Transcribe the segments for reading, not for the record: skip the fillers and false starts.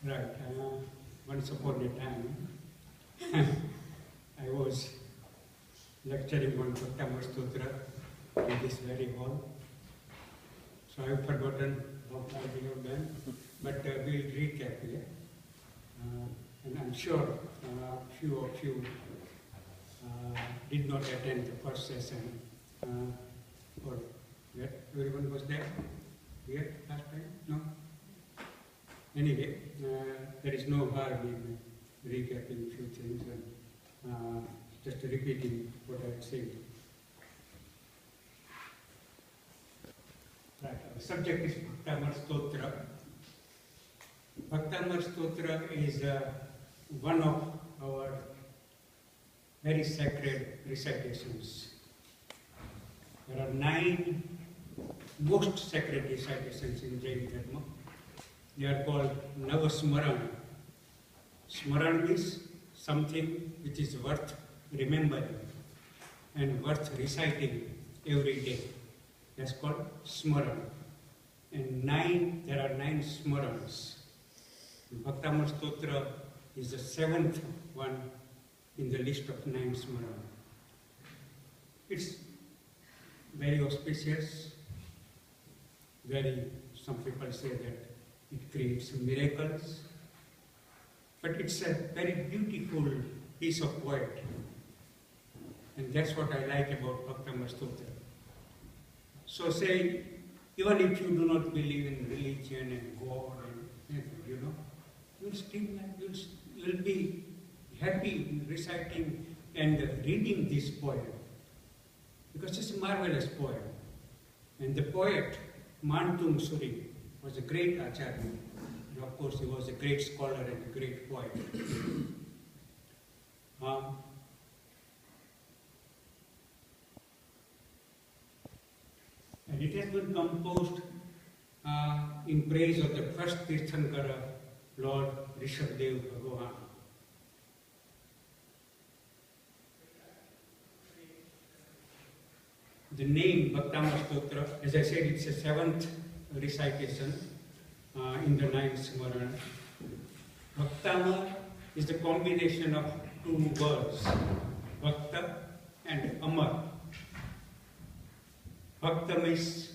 Right. Once upon a time, I was lecturing on Bhaktamar Stotra in this very hall. So I've forgotten what I have done, but we'll recap here. And I'm sure few of you did not attend the first session. Or everyone was there here last time? No? Anyway, there is no harm in recapping a few things and just repeating what I had said. Right, the subject is Bhaktamar Stotra. Bhaktamar Stotra is one of our very sacred recitations. There are 9 most sacred recitations in Jain Dharma. They are called Navasmarana. Smarana means something which is worth remembering and worth reciting every day. That's called Smarana. And there are 9 Smaranas. Bhaktamar Stotra is the 7th one in the list of 9 Smarana. It's very auspicious, some people say that it creates miracles, but it's a very beautiful piece of poetry. And that's what I like about Bhaktamar Stotra. So say, even if you do not believe in religion and God and you'll be happy in reciting and reading this poem, because it's a marvelous poem. And the poet, Mantung Suri, was a great acharya. And of course, he was a great scholar and a great poet. And it has been composed in praise of the first Tirthankara, Lord Rishabdev Bhagavan. The name Bhaktamar Stotra, as I said, it's a 7th recitation in the 9th Smarana. Bhaktamar is the combination of 2 words, Bhakta and Amar. Bhakta means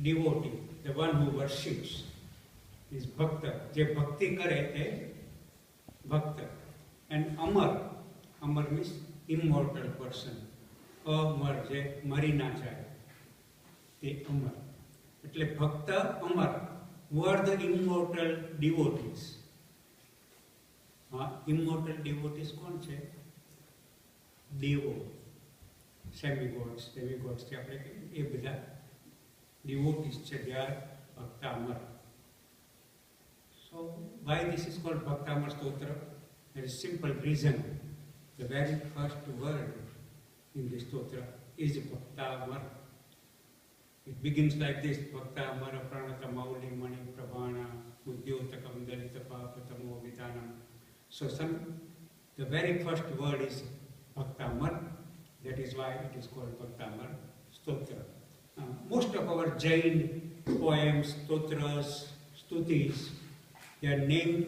devotee, the one who worships, is Bhakta. Je bhakti kare te Bhakta. And Amar means immortal person. Amar, je mari na jaye, te Amar. એટલે ભક્ત અમર, who are the immortal devotees. Immortal devotees કોણ છે? દેવો, demigods છે આપણે એ બધા devotees છે, they are ભક્ત અમર. So why this is called Bhaktamar Stotra? There is a simple reason. The very first word in the stotra is Bhaktamar. It begins like this: Bhaktamara pranata mauli mani prabhana udyotakam dalita papatamo vidanam. So the very first word is Bhaktamar. That is why it is called Bhaktamar Stotra. Most of our Jain poems, stotras, stutis, they are named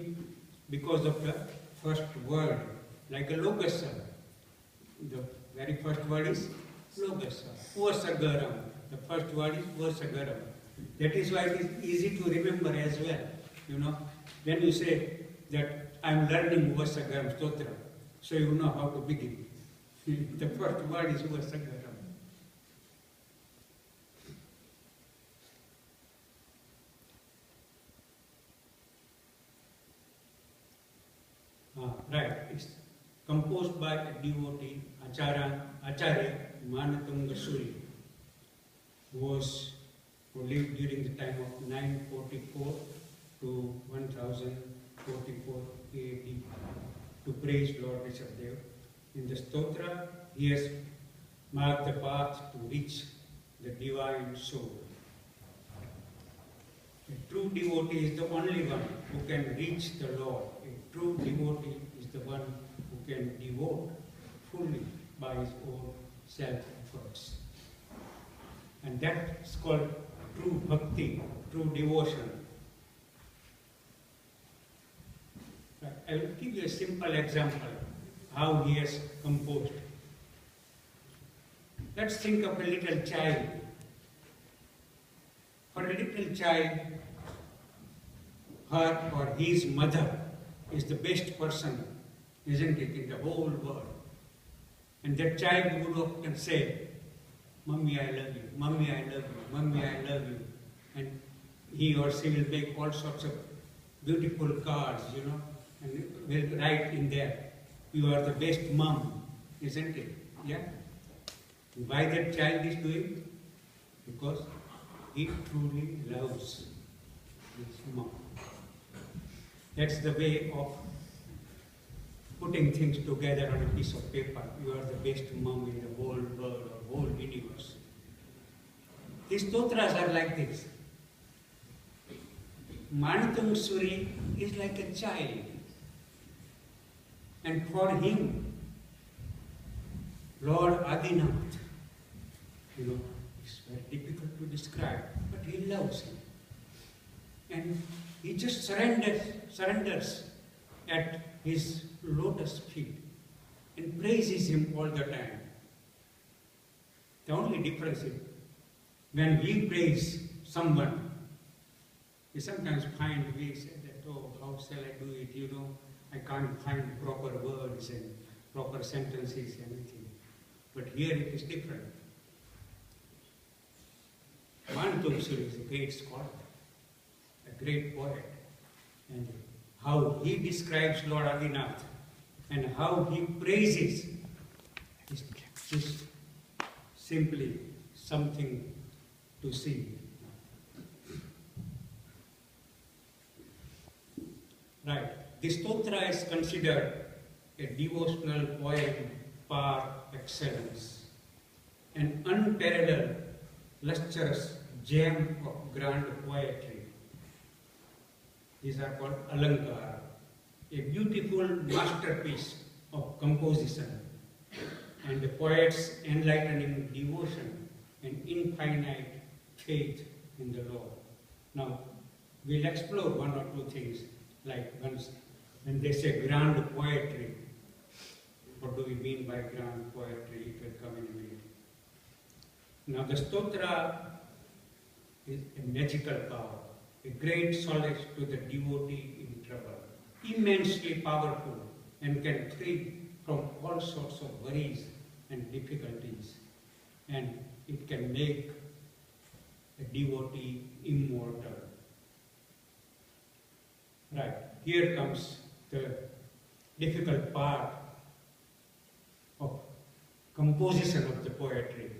because of the first word, like a logasa. The very first word is logasa. Vasagaram. The first word is Vasagaram. That is why it is easy to remember as well. When you say that I am learning Vasagaram Stotra, so you know how to begin. The first word is Vasagaram. Right. It's composed by a devotee, Acharya Manatunga Suri, who lived during the time of 944 to 1044 AD to praise Lord Rishabdev. In the Stotra, he has marked the path to reach the divine soul. A true devotee is the only one who can reach the Lord. A true devotee is the one who can devote fully by his own self-efforts. And that's called true bhakti, true devotion. I will give you a simple example how he has composed. Let's think of a little child. For a little child, her or his mother is the best person, isn't it, in the whole world. And that child would often say, "Mummy, I love you, Mummy, I love you, Mummy, I love you." And he or she will make all sorts of beautiful cards, and will write in there, "You are the best mom," isn't it? Yeah? Why that child is doing? Because he truly loves his mom. That's the way of putting things together on a piece of paper. You are the best mom in the whole world or whole universe. These stotras are like this. Manatung Suri is like a child. And for him, Lord Adinath, it's very difficult to describe, but he loves him. And he just surrenders at his lotus feet and praises him all the time. The only difference is when we praise someone, we sometimes find we say that, "Oh, how shall I do it? I can't find proper words and proper sentences and anything." But here it is different. Manatung Suri is a great scholar, a great poet, and how he describes Lord Adinath and how he praises is just simply something to see. Right. This stotra is considered a devotional poem par excellence, an unparalleled, lustrous gem of grand poetry. These are called Alankara, a beautiful masterpiece of composition and the poet's enlightening devotion and infinite faith in the Lord. Now, we'll explore one or two things, like when they say grand poetry, what do we mean by grand poetry? It will come in a minute. Now, the stotra is a magical power, a great solace to the devotee in trouble, immensely powerful and can free from all sorts of worries and difficulties, and it can make a devotee immortal. Right, here comes the difficult part of composition of the poetry.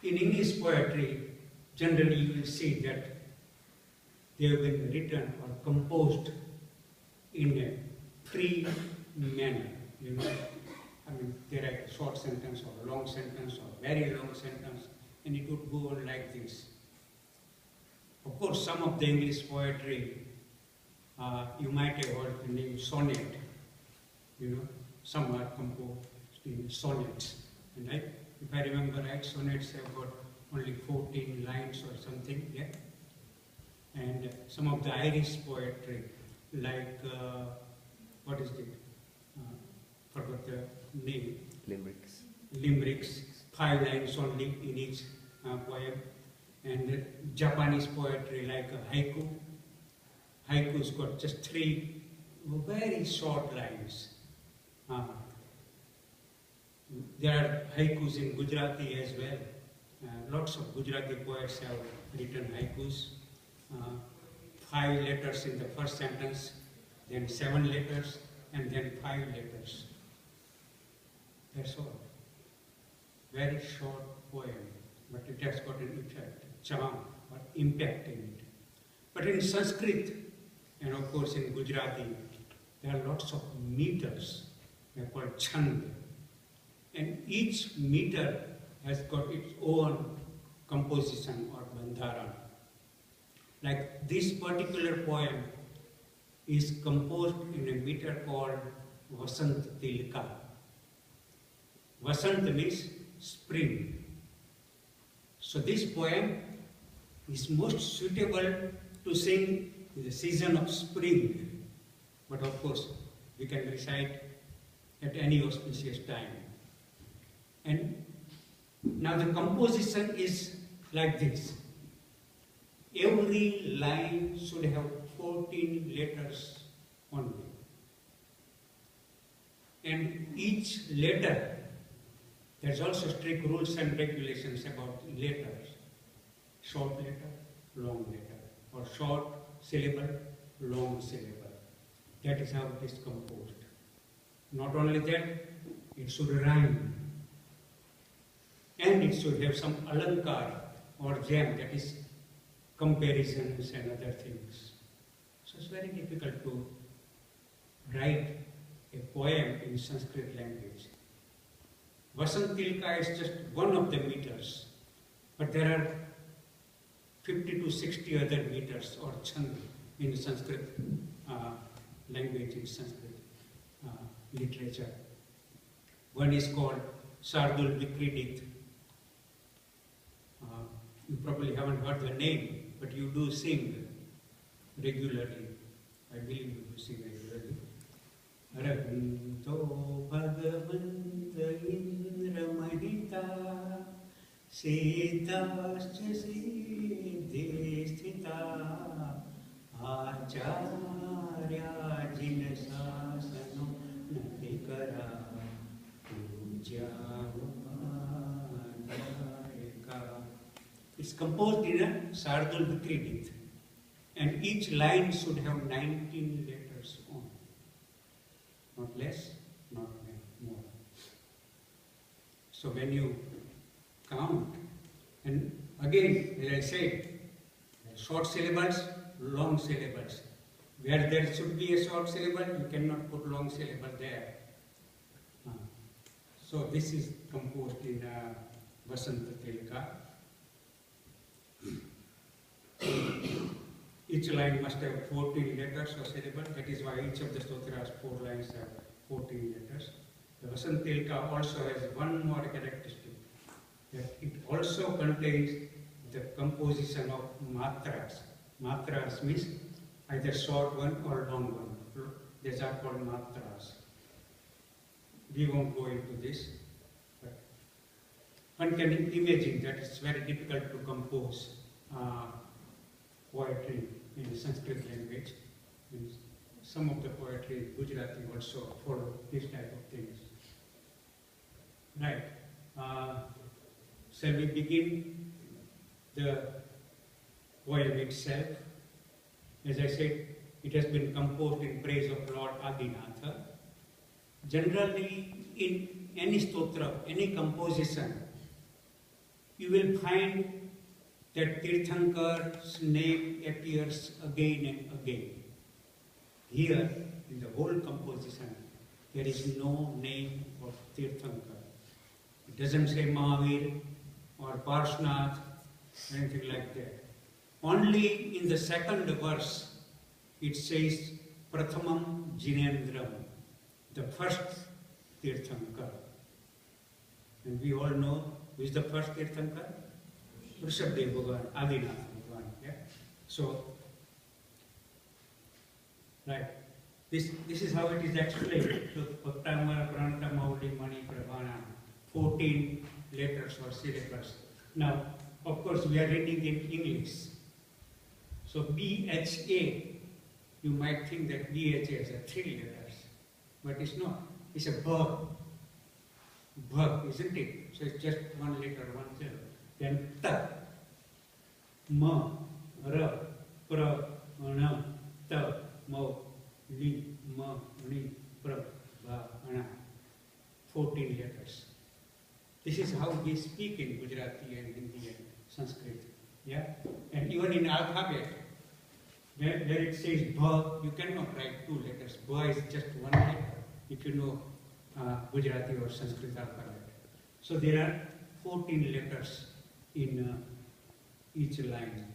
In English poetry, generally you will see that they have been written or composed in a free manner. They write a short sentence or a long sentence or very long sentence, and it would go on like this. Of course, some of the English poetry, you might have heard the name sonnet. Some are composed in sonnets. And if I remember right, sonnets have got only 14 lines or something, yeah? And some of the Irish poetry, like, what is it? Forgot the name. Limericks, 5 lines only in each poem. And Japanese poetry, like haiku. Haiku's got just 3 very short lines. There are haikus in Gujarati as well. Lots of Gujarati poets have written haikus. 5 letters in the first sentence, then 7 letters, and then 5 letters. That's all. Very short poem, but it has got an effect, charm, or impact in it. But in Sanskrit, and of course in Gujarati, there are lots of meters. They are called chand. And each meter has got its own composition or bandhara. Like this particular poem is composed in a meter called Vasant Tilka. Vasant means spring. So this poem is most suitable to sing in the season of spring, but of course we can recite at any auspicious time. And now the composition is like this. Every line should have 14 letters only. And each letter, there's also strict rules and regulations about letters. Short letter, long letter, or short syllable, long syllable. That is how it is composed. Not only that, it should rhyme. And it should have some alankar or gem, that is comparisons and other things. So it's very difficult to write a poem in Sanskrit language. Vasant Tilka is just one of the meters, but there are 50 to 60 other meters or chand in Sanskrit language, in Sanskrit literature. One is called Shardul Vikridit. You probably haven't heard the name, but you do sing regularly. I believe you do sing regularly. Ravinto Bhagavanta Indra Mahita Siddhascha Siddhi Sthita Acharya Jina Sasano Natikara Puja Upadayaka. It's composed in a Shardul Vikridit, and each line should have 19 letters on. Not less, not more. So when you count, and again, as I said, short syllables, long syllables. Where there should be a short syllable, you cannot put long syllable there. So this is composed in Vasanta Tilka. Each line must have 14 letters or syllable. That is why each of the stotras, 4 lines have 14 letters. The Vasanta Tilka also has one more characteristic, that it also contains the composition of matras. Matras means either short one or long one. These are called matras. We won't go into this, but one can imagine that it's very difficult to compose poetry in the Sanskrit language. And some of the poetry in Gujarati also follow this type of things. Right. Shall we begin the poem itself? As I said, it has been composed in praise of Lord Adinatha. Generally, in any stotra, any composition, you will find that Tirthankar's name appears again and again. Here, in the whole composition, there is no name of Tirthankar. It doesn't say Mahavir or Parshnath, anything like that. Only in the second verse, it says Prathamam Jinendram, the first Tirthankar. And we all know who is the first Tirthankar? Rishabdev Bhagavan, Adinath Bhagavan. Yeah? So, right. This is how it is explained. So, Pattamara, Pranata, Mauli, Mani, Prabhana, 14 letters or syllables. Now, of course, we are reading in English. So, BHA, you might think that BHA is a 3 letters, but it's not. It's a verb. Verb, isn't it? So, it's just 1 letter, 1 syllable. Then ta, ma, ra, pra, na, ta, mo, li, ma, ni, pra, ba, na. 14 letters. This is how we speak in Gujarati and Hindi and Sanskrit. Yeah? And even in alphabet, where it says bha, you cannot write 2 letters. Bha is just 1 letter if you know Gujarati or Sanskrit alphabet. So there are 14 letters in each line.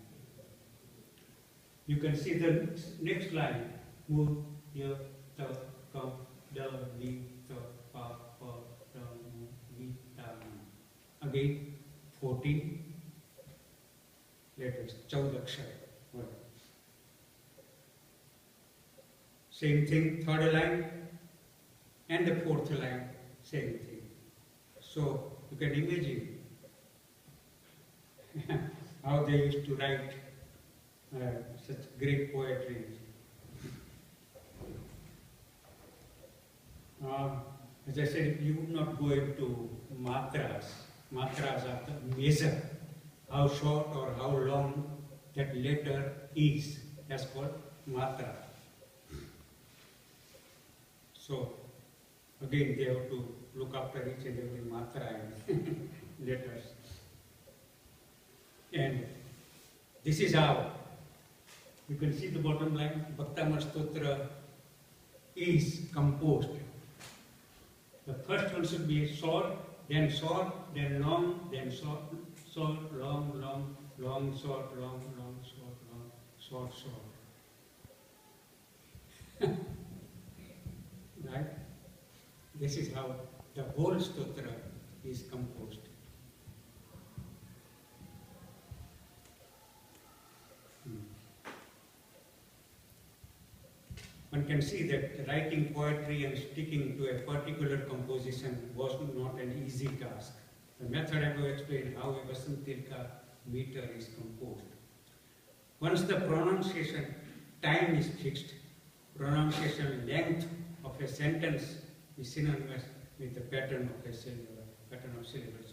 You can see the next line. Mu, ya, ta, ka, da, li, ta, pa, pa, da, mu, li, ta, mu. Again, 14 letters. 14 akshar. same thing, third line, and the fourth line, same thing. So you can imagine how they used to write such great poetry. As I said, you would not go into matras. Matras are the measure, how short or how long that letter is. That's called matra. So again, they have to look after each and every matra and letters. And this is how you can see the bottom line. Bhaktamar Stotra is composed. The first one should be short, then long, then short, long, long, long, short, long, short, long, short, short. Right? This is how the whole stotra is composed. One can see that writing poetry and sticking to a particular composition was not an easy task. The method I will explain how a Vasantilka meter is composed. Once the pronunciation time is fixed, pronunciation length of a sentence is synonymous with the pattern of syllables.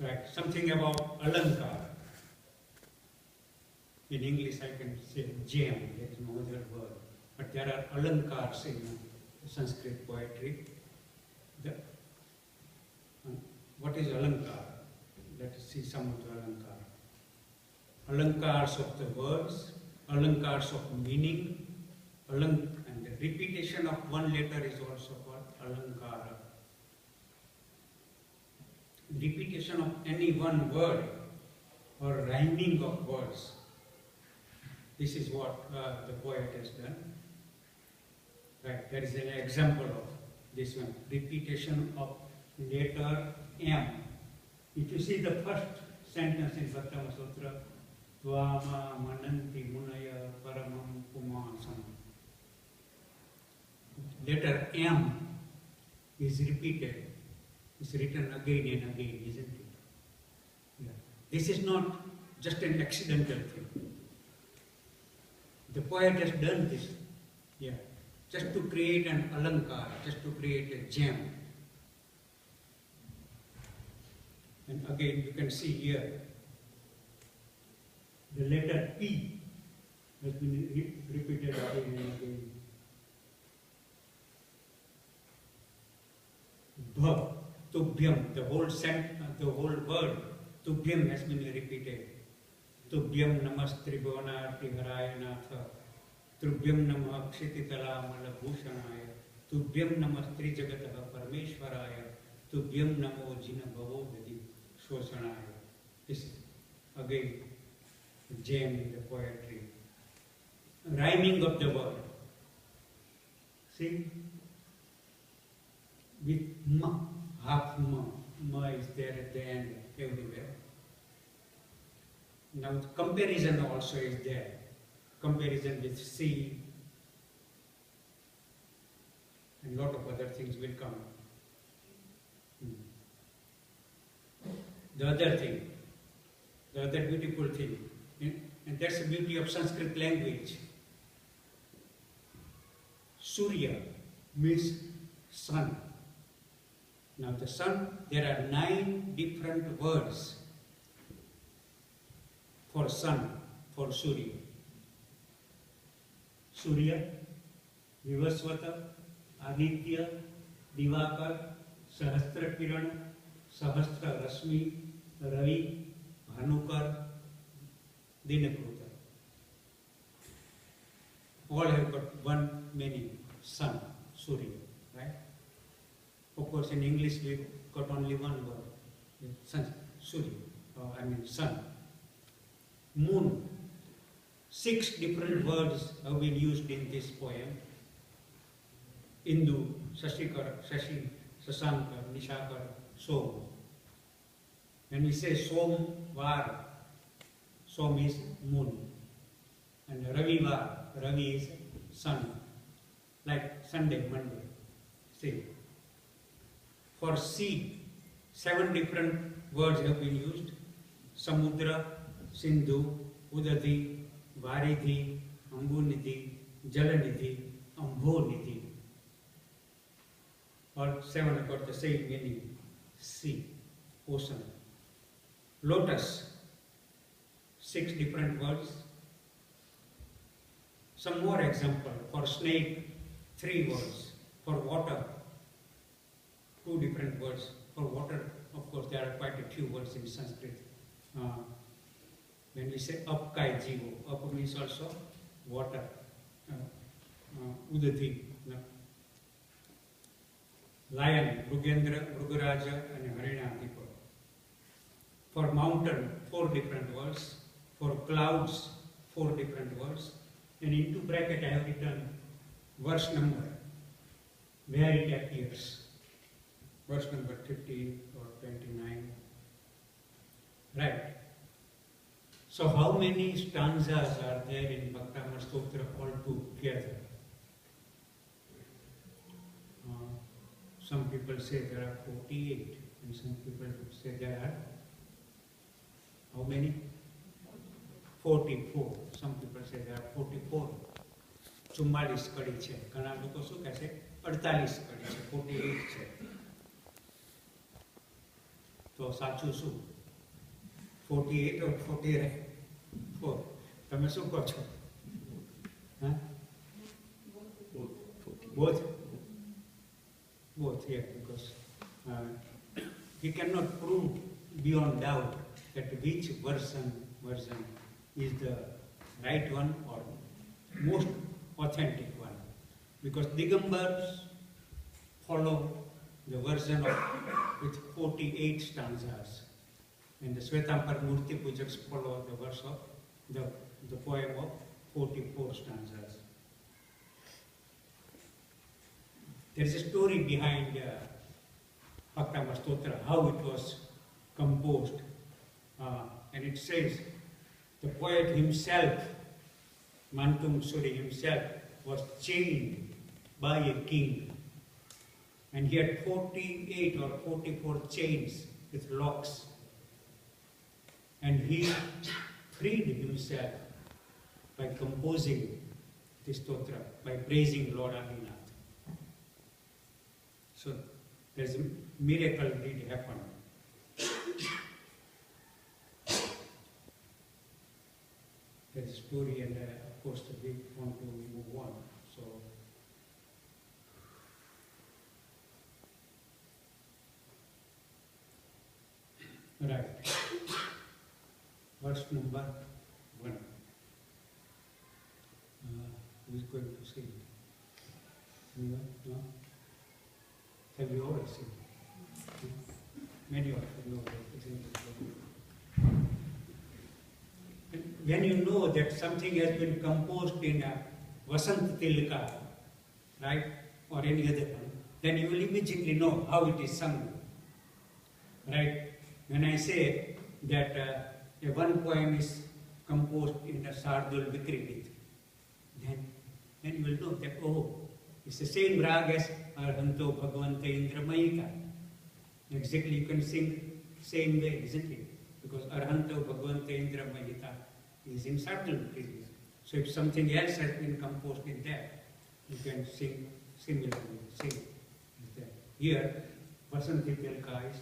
Right, something about alankar. In English I can say gem, there is no other word. But there are alankars in Sanskrit poetry. What is alankar? Let us see some of the alankar. Alankars of the words, alankars of meaning, and the repetition of one letter is also called alankara. Repetition of any one word or rhyming of words. This is what the poet has done. Right, there is an example of this one. Repetition of letter M. If you see the first sentence in Bhaktama Sutra, Tvama mananti munaya paramam pumasam. Letter M is repeated. It's written again and again, isn't it? Yeah. This is not just an accidental thing. The poet has done this, just to create an alankar, just to create a gem. And again, you can see here, the letter P has been repeated again and again. Bhav, Tubhyam, the whole word, Tubhyam has been repeated. Tubhyam namas tribhuvanarti haraya natha. Tubhyam namah kshititala malabhushanaya. Tubhyam namas trijagataha parameshwaraya. Tubhyam namo jina bhavo vidi shoshanaya. This is again a gem in the poetry. Rhyming of the word. See? With ma, half ma. Ma is there at the end, everywhere. Now comparison also is there. Comparison with C and lot of other things will come. The other thing, the other beautiful thing, and that's the beauty of Sanskrit language. Surya means sun. Now the sun, there are 9 different words for sun, for Surya. Surya, Vivaswata, Aditya, Divakar, Sahastra Kiran, Sahastra Rasmi, Ravi, Bhanukar, Dinakruta. All have got one meaning, sun, Surya, right? Of course, in English we've got only one word, sun, Surya, sun. Moon. 6 different words have been used in this poem. Indu, Shashikar, Shashi, Sasankar, Nishakar, Som. When we say Somvar, Som is moon, and Ravivar, Ravi is sun, like Sunday, Monday. See, for sea, 7 different words have been used: Samudra, Sindhu, Udadi, Varidhi, Ambunidhi, Jalanidhi, Ambonidhi. All 7 have got the same meaning: sea, ocean. Lotus, 6 different words. Some more example. For snake, 3 words. For water, 2 different words. For water, of course, there are quite a few words in Sanskrit. When we say apkai jivo, up means also water. Udati. Lion, Mrugendra, Mrugaraja, and Harina. For mountain, 4 different words. For clouds, 4 different words. And into bracket I have written verse number, where it appears. Verse number 50 or 29. Right. So how many stanzas are there in Bhaktamar Stotra all together? Some people say there are 48, and some people say there are how many? 44. Some people say there are 44. 44 કડી છે. ઘણા લોકો શું કહે છે 48 કડી છે, 48 છે. તો સાચું શું? 48 or 44? તમે શું કહો છો? હા? Both? Both, yeah, because we cannot prove beyond doubt that which version is the right one or most authentic one. Because Digambars follow the version with 48 stanzas, and the Swetampar Murti Pujaks follow the verse of the poem of 44 stanzas. There is a story behind Bhaktamar Stotra, how it was composed, and it says the poet himself, Mantum Suri himself, was chained by a king, and he had 48 or 44 chains with locks, and he freed himself by composing this stotra, by praising Lord Adinath. So there's a miracle did happen. There's a story, and of course we want to move on. So right, verse number 1. Who is going to sing? Anyone? No? Have you always seen? Many of you know that. When you know that something has been composed in a Vasant Tilka, right, or any other one, then you will immediately know how it is sung. Right? When I say that a one poem is composed in a Sardul Vikridit, then you will know that, oh, it's the same rag as Arhanto Bhagavanta Indra Mayika. Exactly, you can sing same way, isn't it? Because Arhanto Bhagavanta Indra Mayika is in Sardul Vikridit. So if something else has been composed in that, you can sing similarly. Sing with that. Here, Vasanti Tilka is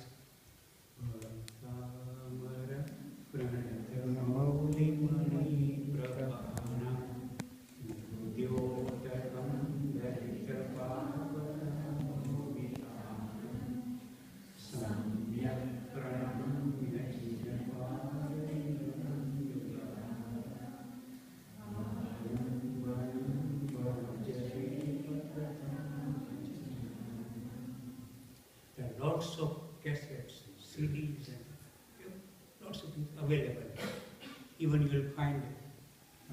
Samara Pranata Mauli Mani Prabhana Udyotakam Darita Pavamita Samyak Pranam There are lots of cassettes, CDs, and lots of things available. Even you will find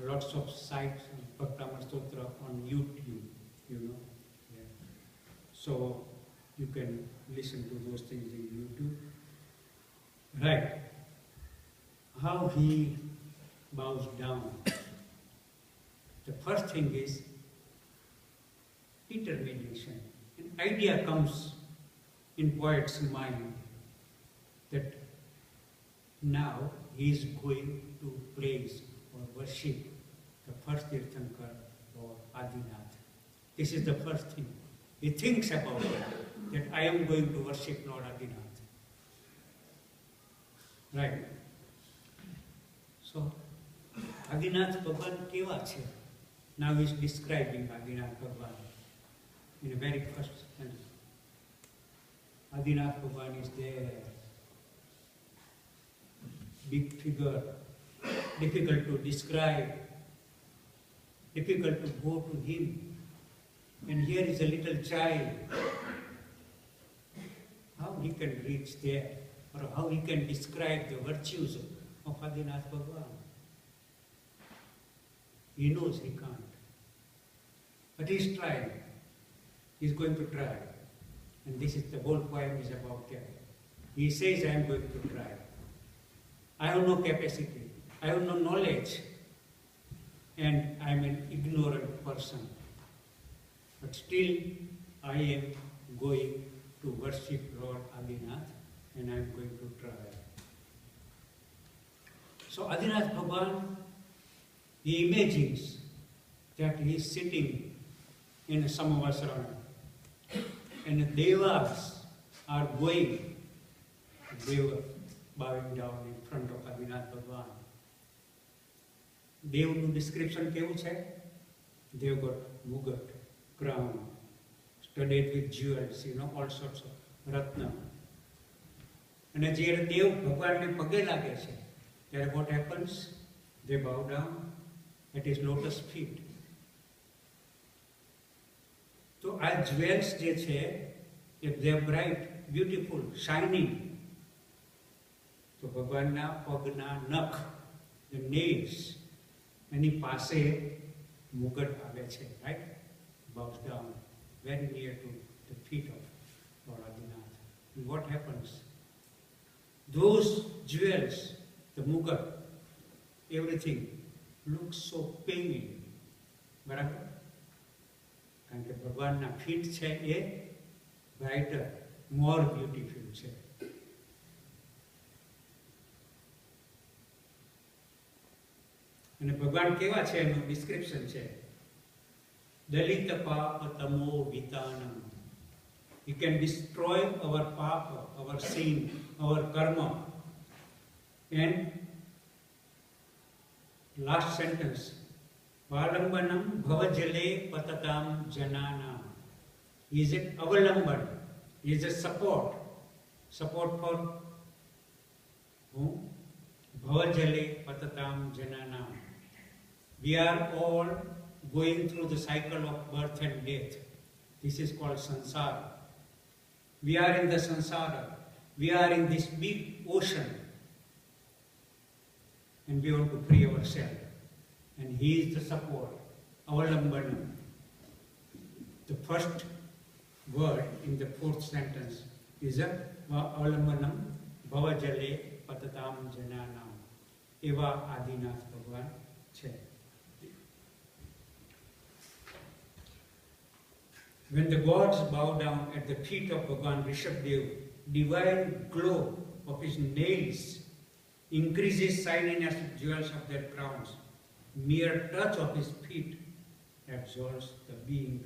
lots of sites of Bhaktamar Stotra on YouTube, you know. Yeah. So you can listen to those things in YouTube. Right. How he bows down. The first thing is determination. An idea comes in poet's mind that now he is going to praise or worship the first Tirthankar or Adinath. This is the first thing. He thinks about it, that I am going to worship Lord Adinath. Right. So, Adinath Bhagwan keva chhe? Now he is describing Adinath Bhagwan in a very first sense. Adinath Bhagwan is there. Big figure, difficult to describe, difficult to go to him. And here is a little child. How he can reach there, or how he can describe the virtues of Adinath Bhagwan? He knows he can't. But he's trying. He's going to try. And this is the whole poem is about that. He says, I am going to try. I have no capacity. I have no knowledge. And I am an ignorant person. But still, I am going to worship Lord Adinath, and I am going to try. So Adinath Bhagwan, he imagines that he is sitting in a Samavasrana, and the Devas are going, Deva bowing down in front of Adinath Bhagwan. Dev's description કેવું છે? They've got mugat, crown, studded with jewels, all sorts of ratna. And જ્યારે દેવ ભગવાનને પગે લાગે છે, ત્યારે what happens? They bow down at his lotus feet. તો આ jewels જે છે, if they are bright, beautiful, shining, તો ભગવાનના પગના નખ, the nails, એની પાસે મુગટ આવે છે, right? Bows down very near to the feet of Lord Adinath. And what happens? Those jewels, the mugat, everything looks so pale. બરાબર? કારણ કે ભગવાનના ફીટ છે એ brighter, more beautiful છે. અને ભગવાન કેવા છે એનું ડિસ્ક્રિપ્શન છે. દલિત પાપ તમો વિતાનમ. He can destroy our papa, our sin, our karma. And last sentence, valambanam bhavajale patatam janana. He is an avalamban. He is a support. Support for whom? Bhavajale patatam janana. We are all going through the cycle of birth and death. This is called sansara. We are in the sansara. We are in this big ocean. And we want to free ourselves. And he is the support, avalambanam. The first word in the fourth sentence is a avalambanam bhavajale patatam jananam. Eva Adinath Bhagwan છે. When the gods bow down at the feet of Bhagwan Rishabhdev, divine glow of his nails increases shininess of jewels of their crowns. Mere touch of his feet absolves the being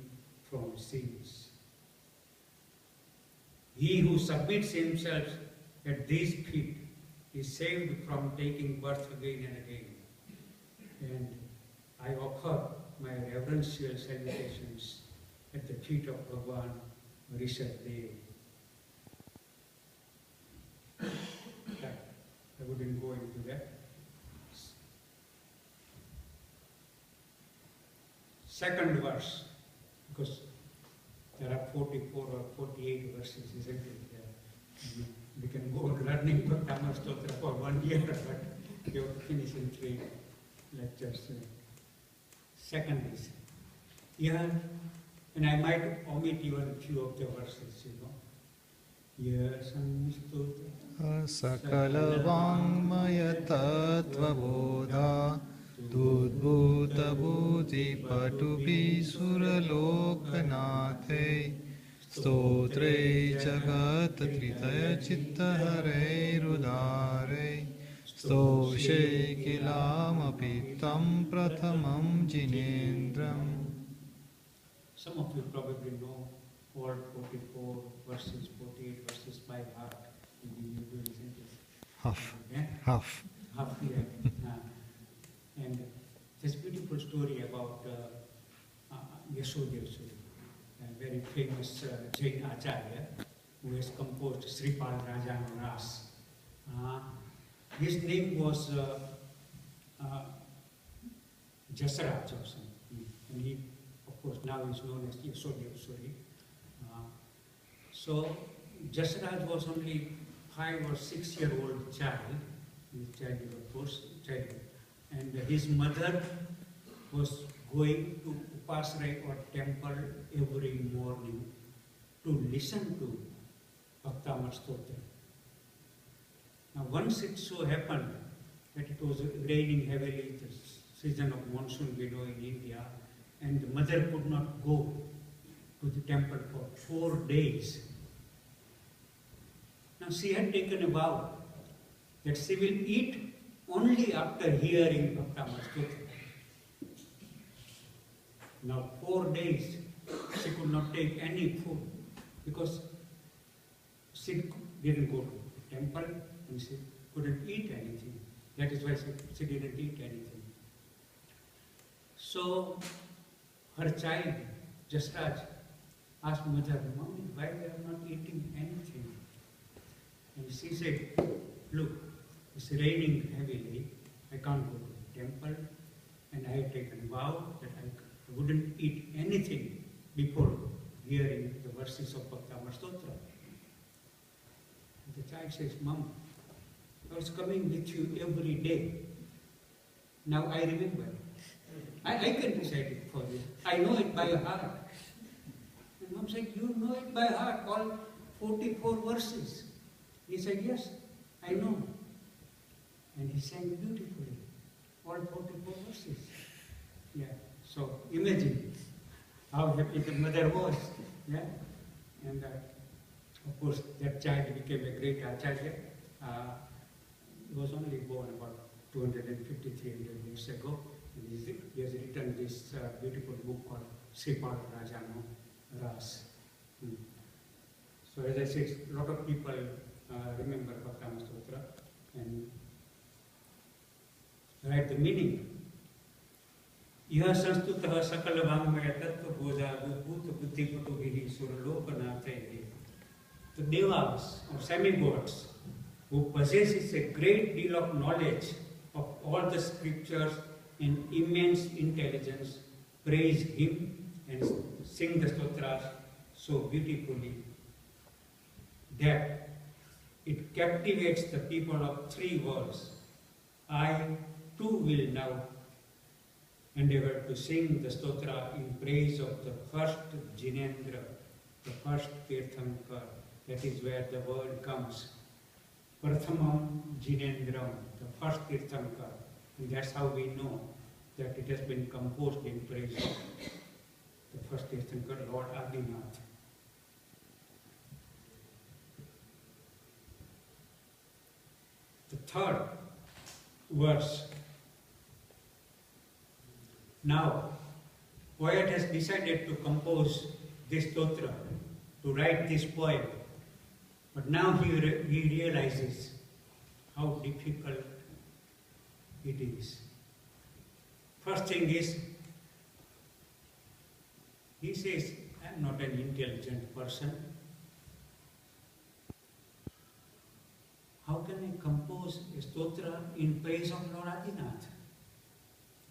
from sins. He who submits himself at these feet is saved from taking birth again and again. And I offer my reverential salutations at the feet of Bhagwan Rishabhdev. I wouldn't go into that. Second verse, because there are 44 or 48 verses, isn't it? We can go on learning Bhaktamar Stotra for 1 year, but you have to finish in 3 lectures. Second is, here, and I might omit even a few of the verses, सकलवाङ्मयतत्त्वबोधा दुद्भूतबुद्धिपटुभिः सुरलोकनाथै स्तोत्रे जगत्त्रितयचित्तहरैरुदारै स्तोषे किलामपि तं प्रथमं जिनेन्द्रम्. Some of you probably know all 44 verses, 48 verses by heart. Maybe you do recently. Half. Yeah? Half. Half, yeah. And this beautiful story about Yasodhya, a very famous Jain Acharya, who has composed Sripal Rajano Ras. His name was Jasaraj or something, and he, of course, now is known as Yasodhya. So Jasaraj was only 5 or 6 year old child, and his mother was going to Upasrai or temple every morning to listen to Bhaktamar Stotra. Now once it so happened that it was raining heavily, the season of monsoon we know in India, and the mother could not go to the temple for 4 days. Now she had taken a vow that she will eat only after hearing Bhaktamar Stotra. Now 4 days she could not take any food because she didn't go to the temple and she couldn't eat anything. That is why she didn't eat anything. So her child, Jasraj, asked mother, "Mommy, why we are not eating anything?" And she said, "Look, it's raining heavily, I can't go to the temple, and I have taken a vow that I wouldn't eat anything before hearing the verses of Bhaktamar Stotra." The child says, "Mom, I was coming with you every day. Now I remember. I can recite it for you. I know it by heart." And Mom said, "You know it by heart, all 44 verses." He said, "Yes, I know." And he sang beautifully, all 44 verses. Yeah. So imagine how happy the mother was. Yeah. And of course, that child became a great acharya. He was only born about 250, 300 years ago. And he has written this beautiful book called Sripal Rajano Ras. So as I said, a lot of people remember Bhaktamar Stotra and write the meaning. Iha sanstutah sakala vangmaya tattva bodha bhuta buddhipatubhihi suralokanataihi. The devas or semi-gods who possesses a great deal of knowledge of all the scriptures and immense intelligence praise him and sing the stotras so beautifully that it captivates the people of 3 worlds. I too will now endeavor to sing the stotra in praise of the first Jinendra, the first Tirthankar. That is where the word comes. Prathamam Jinendram, the first Tirthankar. And that's how we know that it has been composed in praise of the first Tirthankar, Lord Adinath. The 3rd verse. Now, poet has decided to compose this stotra, to write this poem. But now he realizes how difficult it is. First thing is, he says, "I'm not an intelligent person. How can I compose a stotra in praise of Lord Adinath?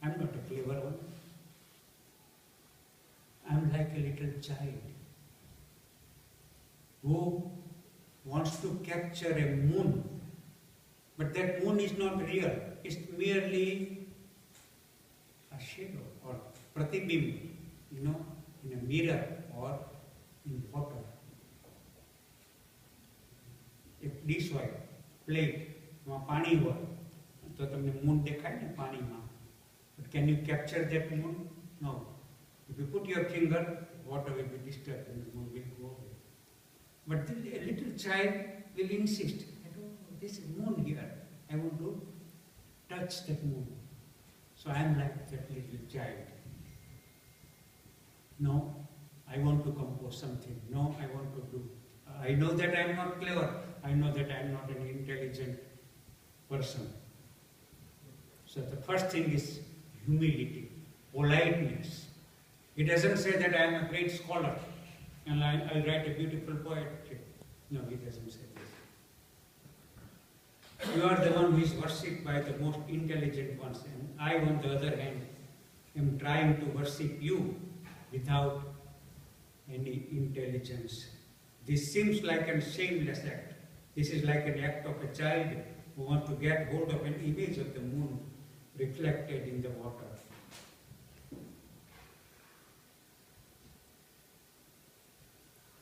I'm not a clever one. I'm like a little child who wants to capture a moon, but that moon is not real. It's merely a shadow or pratibimb, in a mirror or in water. એક dish હોય, plate, એમાં પાણી હોય, તો તમને moon દેખાય ને પાણીમાં. But can you capture that moon? No. If you put your finger, water will be disturbed and the moon will go away. But then a little child will insist, this is moon here. I want to touch that moon. So I am like that little child. No, I want to compose something. No, I want to do. I know that I am not clever. I know that I am not an intelligent person. So the first thing is humility, politeness. He doesn't say that I am a great scholar and I'll write a beautiful poetry. No, he doesn't say this. You are the one who is worshipped by the most intelligent ones, and I, on the other hand, am trying to worship you without any intelligence. This seems like a shameless act. This is like an act of a child who wants to get hold of an image of the moon reflected in the water.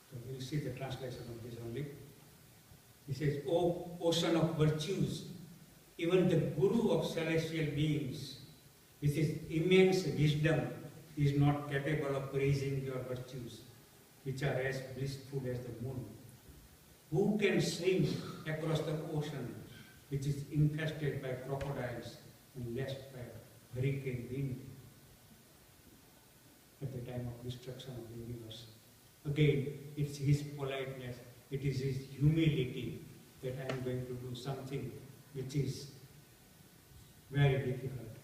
So we'll see the translation of this only. He says, "O ocean of virtues, even the Guru of celestial beings, with his immense wisdom, is not capable of praising your virtues, which are as blissful as the moon. Who can swim across the ocean, which is infested by crocodiles and lashed by hurricane wind at the time of destruction of the universe?" Again, it's his politeness, it is his humility that I am going to do something which is very difficult.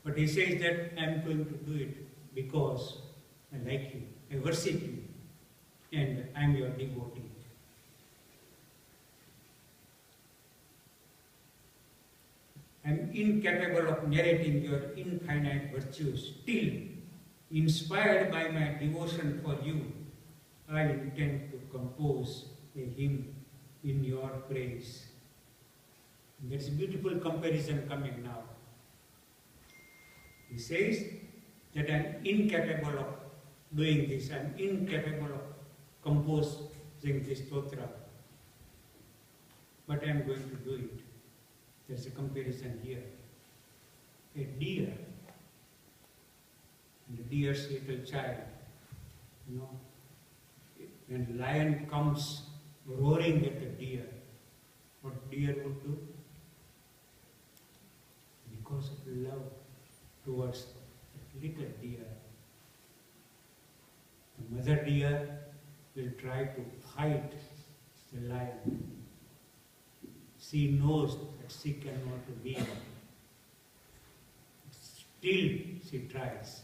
But he says that I am going to do it because I like you, I worship you, and I am your devotee. I am incapable of narrating your infinite virtues. Still, inspired by my devotion for you, I intend to compose a hymn in your praise. There's a beautiful comparison coming now. He says that I am incapable of doing this, I am incapable of composing this stotra, but I am going to do it. There's a comparison here. A deer and a deer's little child, when lion comes roaring at the deer, what deer would do? Because of love towards that little deer, the mother deer will try to fight the lion. She knows that she cannot win. Still she tries.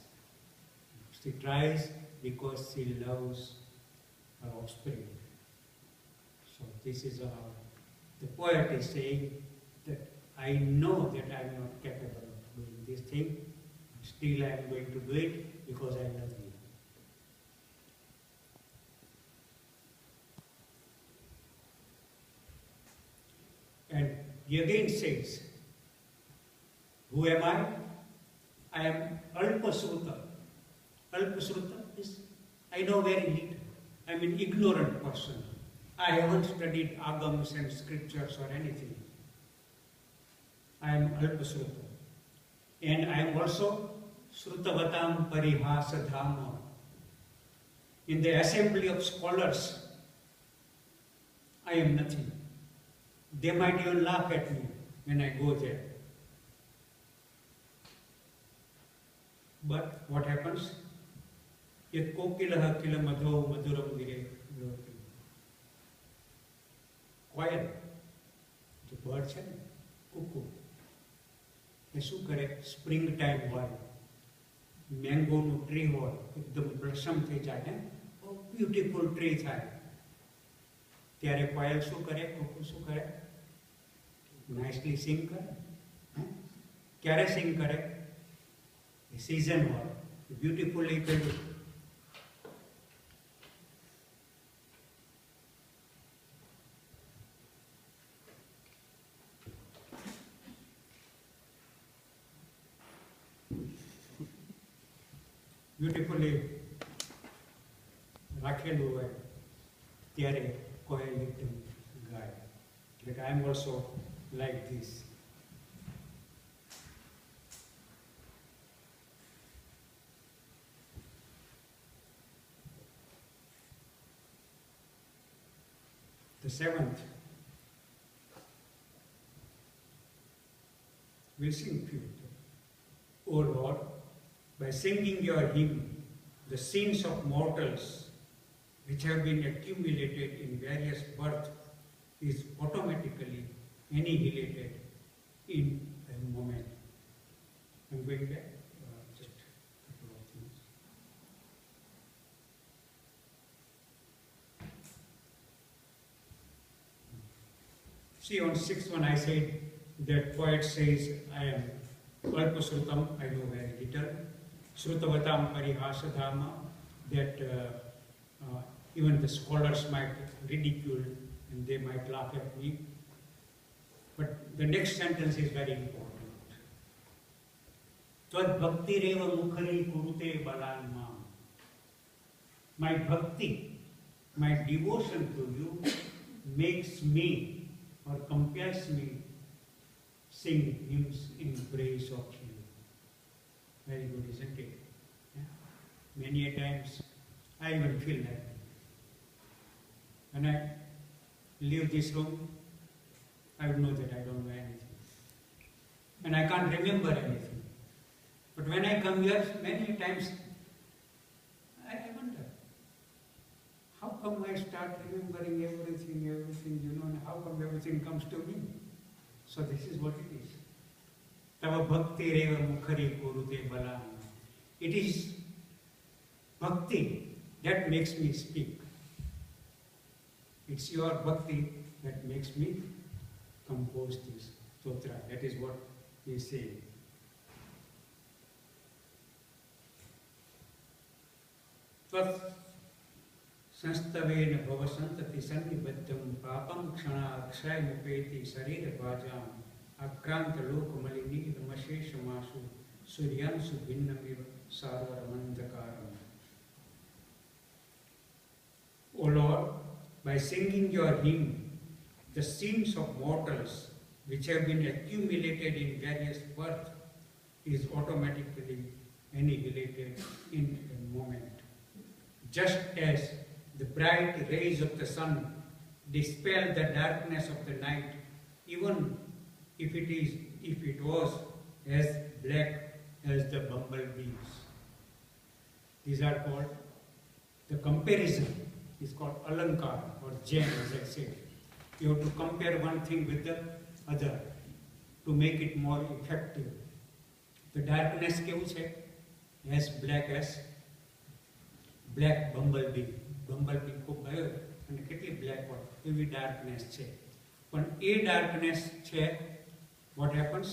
She tries because she loves her offspring. So this is the poet is saying that I know that I am not capable of doing this thing. Still I am going to do it because I love you. And he again says, who am I? I am Alpasruta. Alpasruta is, I know very little. I am an ignorant person. I haven't studied agams and scriptures or anything. I am Alpasruta. And I am also Srutavatam Parihasadhama. In the assembly of scholars, I am nothing. They might even laugh at me when I go there. But what happens? Yet kokilah kila madho maduram vire vivati. Quail, the bird છે ને, cuckoo. એ શું કરે? Spring time હોય, મેંગોનું tree હોય, એકદમ બ્લસમ થઈ જાય ને, બ્યુટીફુલ ટ્રી થાય, ત્યારે કોયલ શું કરે? cuckoo શું કરે? નાઇસલી સિંગ કરે. ક્યારે સિંગ કરે? સિઝન હોય, બ્યુટીફુલી કર્યું. બ્યુટીફુલી રાખેલું હોય ત્યારે કોયલ એકદમ ગાય. Like I am also like this. The seventh, we sing few. O Lord, by singing your hymn, the sins of mortals which have been accumulated in various births is automatically annihilated in a moment. I'm going back, just a couple of things. See, on 6th one I said that poet says, I am Alpasrutam, I know very little. Srutavatam Parihashadhama, that even the scholars might ridicule and they might laugh at me. But the next sentence is very important. Tvad bhakti reva mukhari kurute balanma. My bhakti, my devotion to you makes me or compels me sing hymns in praise of you. Very good, isn't it? Yeah. Many a times I even feel like that. When I leave this room, I would know that I don't know anything. And I can't remember anything. But when I come here, many times I wonder, how come I start remembering everything, you know, and how come everything comes to me? So this is what it is. Tava bhakti reva mukhari kurute balam. It is bhakti that makes me speak. It's your bhakti that makes me compose this stotra. That is what he is saying. Tvat संस्तवेन भवसंतति सन्निबद्धं पापं क्षणा अक्षय मुपेति शरीर भाजाम आक्रांत लोक मलिनी रमशेषमासु Suryanshu भिन्नमिव सारवरमंधकारम. O Lord, by singing your hymn, the sins of mortals which have been accumulated in various births is automatically annihilated in a moment. Just as the bright rays of the sun dispel the darkness of the night, even if it was as black as the bumblebees. These are called, the comparison is called alankar or gem, as I said. You have to compare one thing with the other to make it more effective. The darkness કેવું છે? As black as black bumblebee. Bumblebee ખૂબ ગયો અને કેટલી black હોય એવી darkness છે. પણ એ darkness છે, what happens?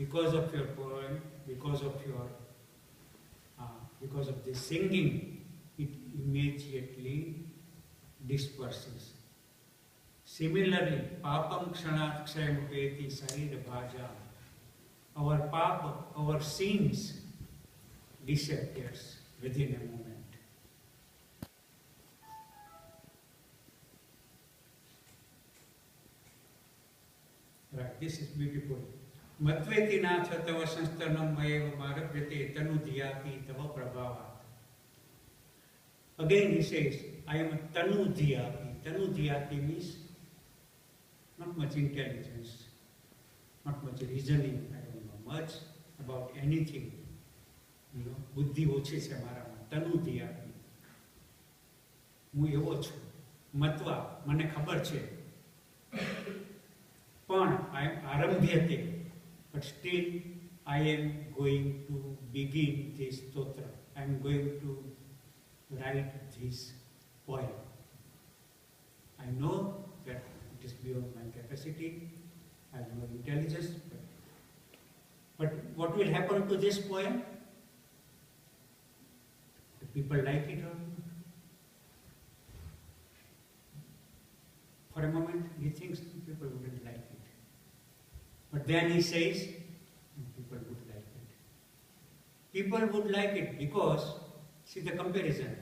Because of your poem, because of the singing, it immediately disperses. Similarly, papam kshanakshayam upeti sarira bhaja. Our papa, our sins disappears within a moment. Right, this is beautiful. Matveti natha tava sanstanam mayeva marabhyate tanu dhiyapi tava prabhava. Again he says, I am a tanu dhiyapi. Tanu dhiyapi means not much intelligence, not much reasoning, I don't know much about anything. You know, buddhi ochi છે મારામાં. તનુ ધિયાપી. હું એવો છું. મત્વા મને ખબર છે. પણ I am આરંભ્યતે, but still I am going to begin this stotra. I am going to write this poem. I know that it is beyond my capacity. I have no intelligence. But what will happen to this poem? Do people like it or not? For a moment, he thinks people wouldn't like it. But then he says, people would like it. People would like it because, see the comparison.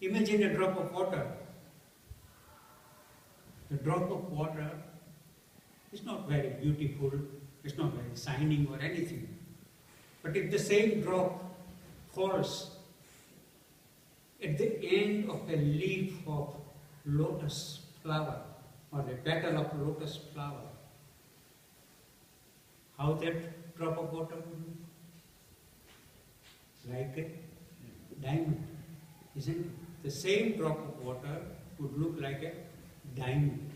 Imagine a drop of water. The drop of water is not very beautiful, it's not very shining or anything. But if the same drop falls at the end of a leaf of lotus flower or a petal of lotus flower, how that drop of water would look? Like a diamond, isn't it? The same drop of water would look like a diamond.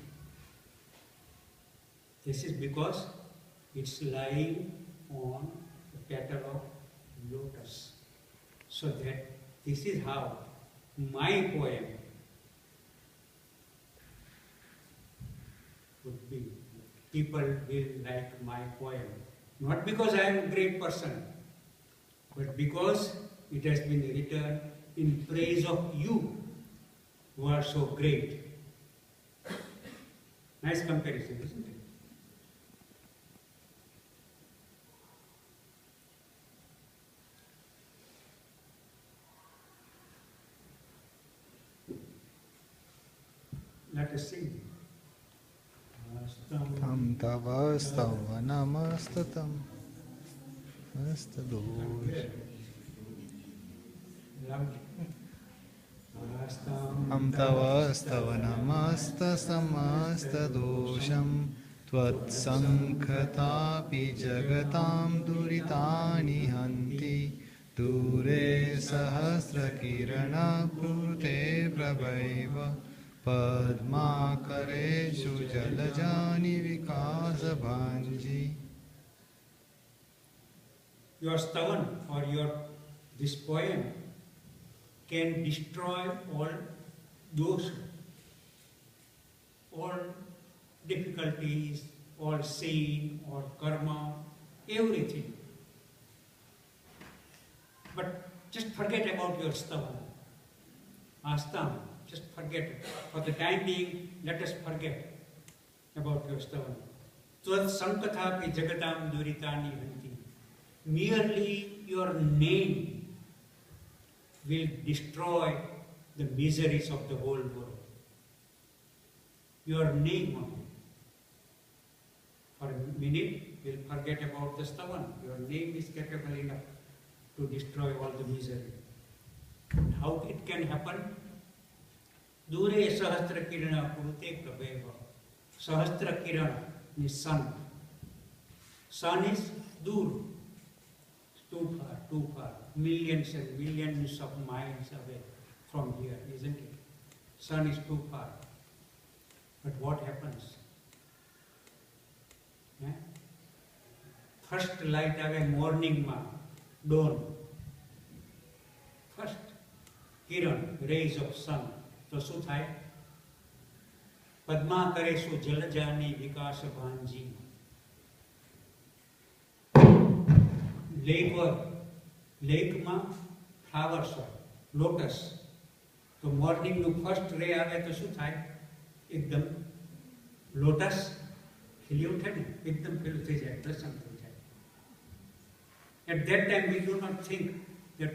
This is because it's lying on the petal of lotus. So that this is how my poem would be. People will like my poem. Not because I am a great person, but because it has been written in praise of you who are so great. Nice comparison, isn't it? Let us sing. Tam tavastava namastatam astadosh. Tam tavastava namasta samastadosham tvat sankhatapi jagatam duritani hanti dure sahasra kirana krute prabhaiva Padmakareshu jalajani vikasa bhanji. Your stavan or this poem can destroy all those, all difficulties, all sin, all karma, everything. But just forget about your stavan, astam. Just forget it. For the time being, let us forget about your stavan. Tvad sankathapi jagatam duritani hanti. Merely your name will destroy the miseries of the whole world. Your name only. For a minute, we'll forget about the stavan. Your name is capable enough to destroy all the misery. How it can happen? Dure sahasra kirana kurute prabheva. Sahasra kirana means sun. Sun is dur, too far, millions and millions of miles away from here, isn't it? Sun is too far. But what happens? First light ave morning ma, dawn. First kiran, rays of sun. તો શું થાય? પદ્મા કરે શું જલજાની વિકાસ ભાંજી. લેકમાં flowers હોય, lotus. તો મોર્નિંગનું first રે આવે તો શું થાય? એકદમ લોટસ ખીલી ઉઠે ને, એકદમ પેલું થઈ જાય, પ્રસન્ન થઈ જાય. At that time we do not think that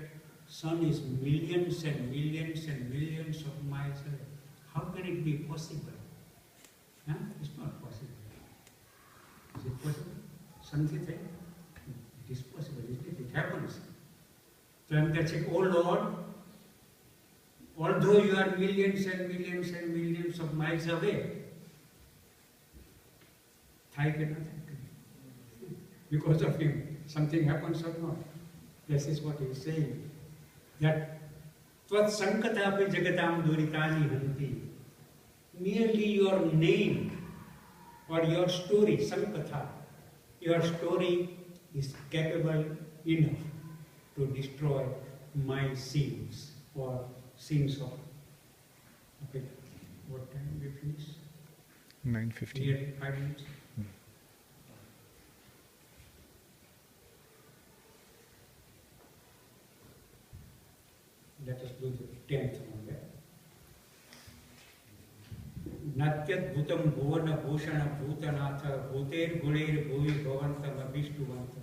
sun is millions and millions and millions of miles away. How can it be possible? It's not possible. Is it possible? Something like it is possible, isn't it? It happens. So I'm saying, oh Lord, although you are millions and millions and millions of miles away, because of him, something happens or not. This is what he is saying. That tvat sankatapi jagatam duritani hanti. Merely your name or your story, sankatha, your story is capable enough to destroy my sins or sins of. Okay, what time we finish? 9:50. Nearly 5 minutes. Let us do the 10th one there. Natyat bhutam bhuvana bhushana bhutanatha bhuter guler bhuvi bhavantam abhishtuvanta.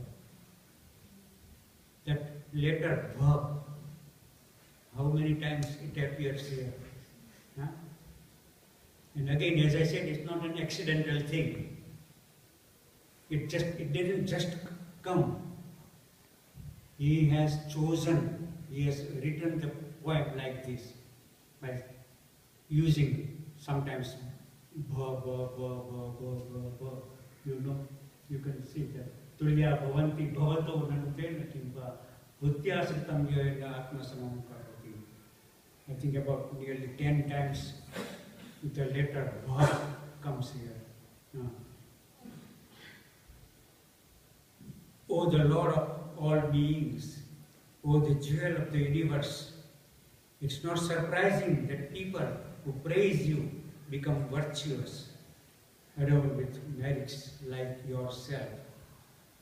That letter bha, how many times it appears here. Huh? And again, as I said, it's not an accidental thing. It didn't just come. He has chosen, he has written the poem like this, by using sometimes bha, bha, bha, bha, bha, bha, bha. You know, you can see that. Tulya bhavanti bhavato nanutena kimba bhutyasritam yoyena atmasamam karati. I think about nearly 10 times the letter bha comes here. O the Lord of all beings, O the jewel of the universe, it's not surprising that people who praise you become virtuous, adorned with merits like yourself.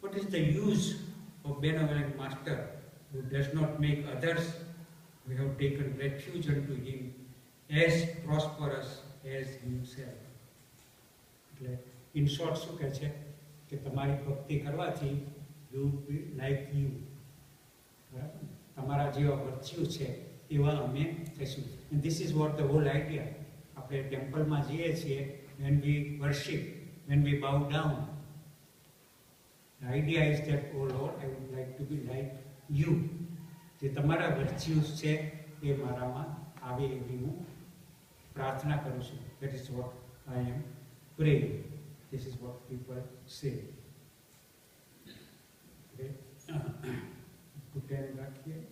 What is the use of benevolent master who does not make others who have taken refuge unto him as prosperous as himself? In short, શું કહે છે કે તમારી ભક્તિ કરવાથી you will be like you. બરાબર? તમારા જેવા વર્ચ્યુ છે એવા અમે થઈશું. And this is what the whole idea. આપણે ટેમ્પલમાં જઈએ છીએ, when we worship, when we bow down, the idea is that, oh Lord, I would like to be like you. જે તમારા વર્ચ્યુસ છે એ મારામાં આવે એવી હું પ્રાર્થના કરું છું. That is what I am praying. This is what people say. Okay? Put them back here.